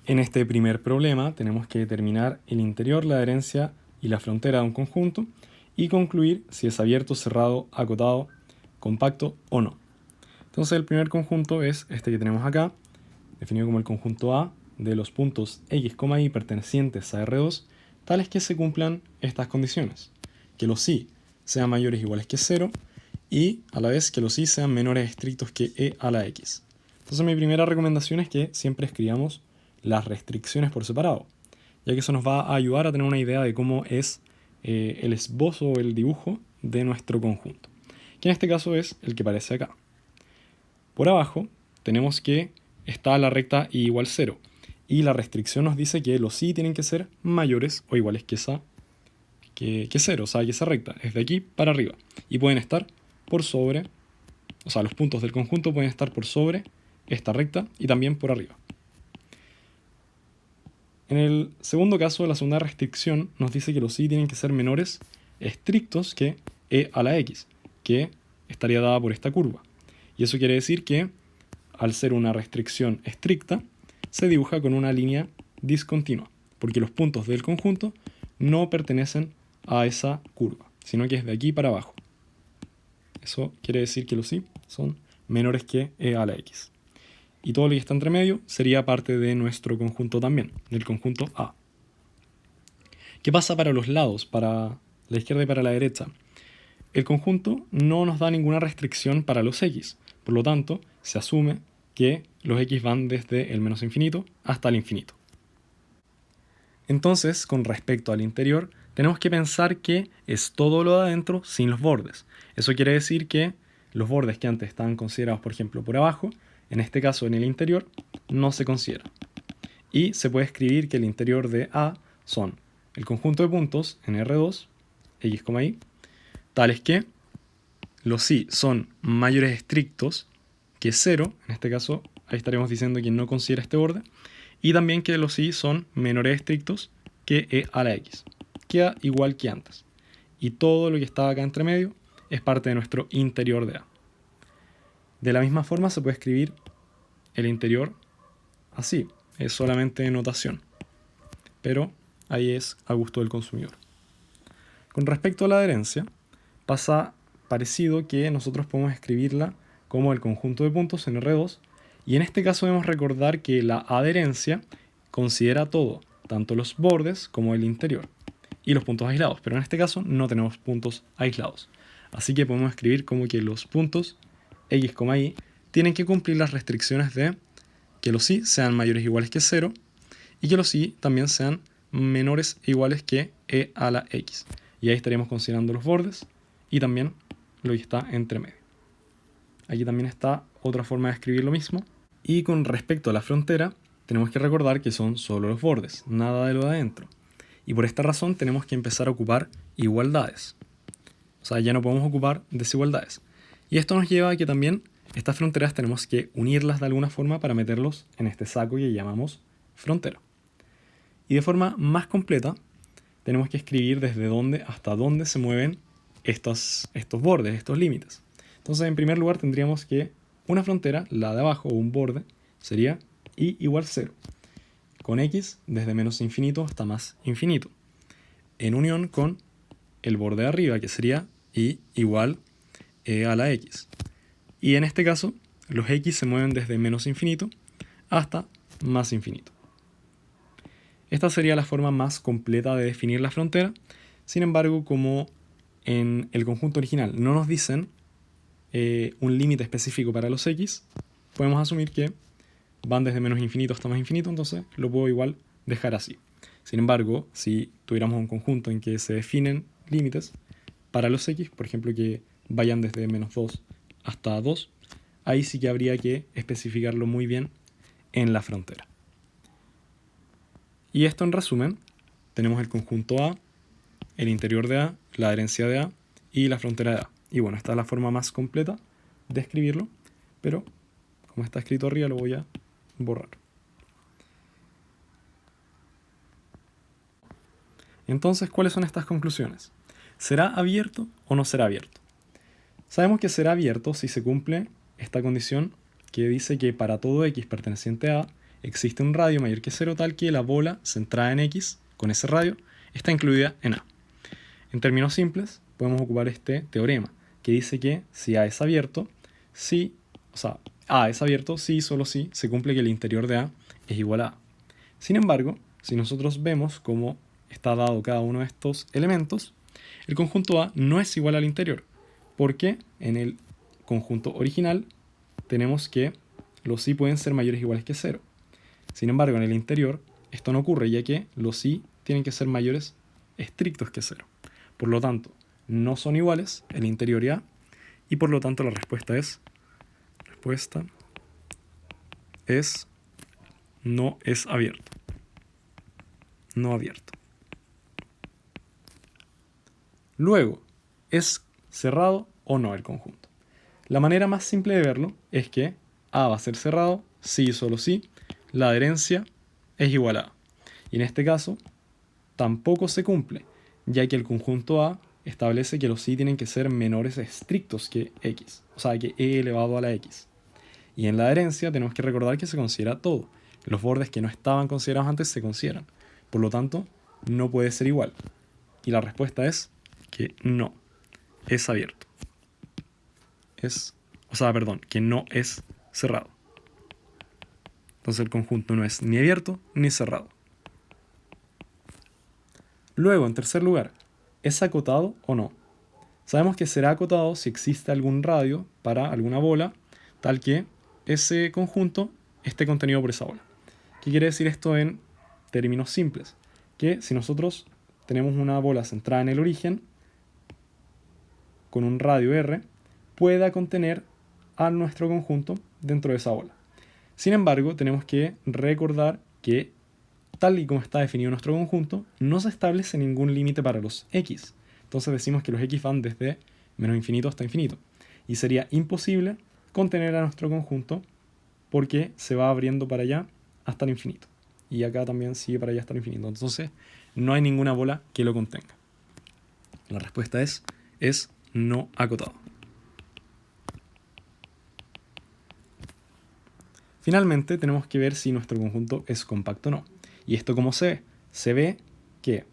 En este primer problema tenemos que determinar el interior, la adherencia y la frontera de un conjunto y concluir si es abierto, cerrado, acotado, compacto o no. Entonces el primer conjunto es este que tenemos acá, definido como el conjunto A de los puntos X, Y pertenecientes a R2, tales que se cumplan estas condiciones. Que los Y sean mayores o iguales que 0 y a la vez que los Y sean menores estrictos que E a la X. Entonces mi primera recomendación es que siempre escribamos las restricciones por separado, ya que eso nos va a ayudar a tener una idea de cómo es el esbozo o el dibujo de nuestro conjunto, que en este caso es el que aparece acá. Por abajo tenemos que está la recta y igual 0, y la restricción nos dice que los y tienen que ser mayores o iguales que 0, o sea, que esa recta es de aquí para arriba, y pueden estar por sobre, o sea, los puntos del conjunto pueden estar por sobre esta recta y también por arriba. En el segundo caso, la segunda restricción nos dice que los y tienen que ser menores estrictos que e a la x, que estaría dada por esta curva. Y eso quiere decir que, al ser una restricción estricta, se dibuja con una línea discontinua, porque los puntos del conjunto no pertenecen a esa curva, sino que es de aquí para abajo. Eso quiere decir que los y son menores que e a la x. Y todo lo que está entre medio sería parte de nuestro conjunto también, del conjunto A. ¿Qué pasa para los lados, para la izquierda y para la derecha? El conjunto no nos da ninguna restricción para los x, por lo tanto, se asume que los x van desde el menos infinito hasta el infinito. Entonces, con respecto al interior, tenemos que pensar que es todo lo de adentro sin los bordes. Eso quiere decir que los bordes que antes estaban considerados, por ejemplo, por abajo, en este caso en el interior, no se consideran. Y se puede escribir que el interior de A son el conjunto de puntos en R2, X, Y, tales que los Y son mayores estrictos que 0, en este caso ahí estaremos diciendo que no considera este borde, y también que los Y son menores estrictos que E a la X. Queda igual que antes. Y todo lo que está acá entre medio es parte de nuestro interior de A. De la misma forma se puede escribir el interior así, es solamente notación, pero ahí es a gusto del consumidor. Con respecto a la adherencia, pasa parecido que nosotros podemos escribirla como el conjunto de puntos en R2, y en este caso debemos recordar que la adherencia considera todo, tanto los bordes como el interior, y los puntos aislados, pero en este caso no tenemos puntos aislados. Así que podemos escribir como que los puntos X, Y tienen que cumplir las restricciones de que los y sean mayores o iguales que 0 y que los y también sean menores o iguales que e a la x. Y ahí estaríamos considerando los bordes y también lo que está entre medio. Aquí también está otra forma de escribir lo mismo. Y con respecto a la frontera, tenemos que recordar que son solo los bordes, nada de lo de adentro. Y por esta razón tenemos que empezar a ocupar igualdades. O sea, ya no podemos ocupar desigualdades. Y esto nos lleva a que también estas fronteras tenemos que unirlas de alguna forma para meterlos en este saco que llamamos frontera. Y de forma más completa, tenemos que escribir desde dónde hasta dónde se mueven estos bordes, estos límites. Entonces, en primer lugar, tendríamos que una frontera, la de abajo, o un borde, sería y igual 0, con x desde menos infinito hasta más infinito, en unión con el borde de arriba, que sería y igual e a la x. Y en este caso, los x se mueven desde menos infinito hasta más infinito. Esta sería la forma más completa de definir la frontera. Sin embargo, como en el conjunto original no nos dicen un límite específico para los x, podemos asumir que van desde menos infinito hasta más infinito, entonces lo puedo igual dejar así. Sin embargo, si tuviéramos un conjunto en que se definen límites para los x, por ejemplo que vayan desde menos 2 hasta 2, ahí sí que habría que especificarlo muy bien en la frontera. Y esto en resumen, tenemos el conjunto A, el interior de A, la adherencia de A y la frontera de A. Y bueno, esta es la forma más completa de escribirlo, pero como está escrito arriba lo voy a borrar. Entonces, ¿cuáles son estas conclusiones? ¿Será abierto o no será abierto? Sabemos que será abierto si se cumple esta condición que dice que para todo x perteneciente a A, existe un radio mayor que 0 tal que la bola centrada en X con ese radio está incluida en A. En términos simples, podemos ocupar este teorema que dice que si A es abierto, si, A es abierto si y solo si se cumple que el interior de A es igual a A. Sin embargo, si nosotros vemos cómo está dado cada uno de estos elementos, el conjunto A no es igual al interior, porque en el conjunto original tenemos que los i pueden ser mayores o iguales que 0. Sin embargo, en el interior esto no ocurre, ya que los i tienen que ser mayores estrictos que 0. Por lo tanto, no son iguales el interior y A, y por lo tanto la respuesta es no es abierto. No abierto. Luego, ¿es cerrado o no el conjunto? La manera más simple de verlo es que A va a ser cerrado si y solo si la adherencia es igual a A. Y en este caso, tampoco se cumple, ya que el conjunto A establece que los i tienen que ser menores estrictos que x, o sea, que e elevado a la x. Y en la adherencia tenemos que recordar que se considera todo. Los bordes que no estaban considerados antes se consideran. Por lo tanto, no puede ser igual. Y la respuesta es que no es abierto. Que no es cerrado. Entonces el conjunto no es ni abierto ni cerrado. Luego, en tercer lugar, ¿es acotado o no? Sabemos que será acotado si existe algún radio para alguna bola, tal que ese conjunto esté contenido por esa bola. ¿Qué quiere decir esto en términos simples? Que si nosotros tenemos una bola centrada en el origen, con un radio R, pueda contener a nuestro conjunto dentro de esa bola. Sin embargo, tenemos que recordar que, tal y como está definido nuestro conjunto, no se establece ningún límite para los x. Entonces decimos que los x van desde menos infinito hasta infinito. Y sería imposible contener a nuestro conjunto porque se va abriendo para allá hasta el infinito. Y acá también sigue para allá hasta el infinito. Entonces no hay ninguna bola que lo contenga. La respuesta es no acotado. Finalmente tenemos que ver si nuestro conjunto es compacto o no. ¿Y esto cómo se ve? Se ve que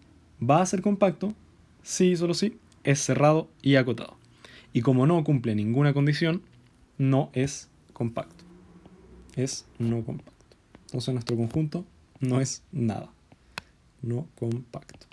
va a ser compacto si y solo si es cerrado y acotado. Y como no cumple ninguna condición, no es compacto. Es no compacto. Entonces nuestro conjunto no es nada. No compacto.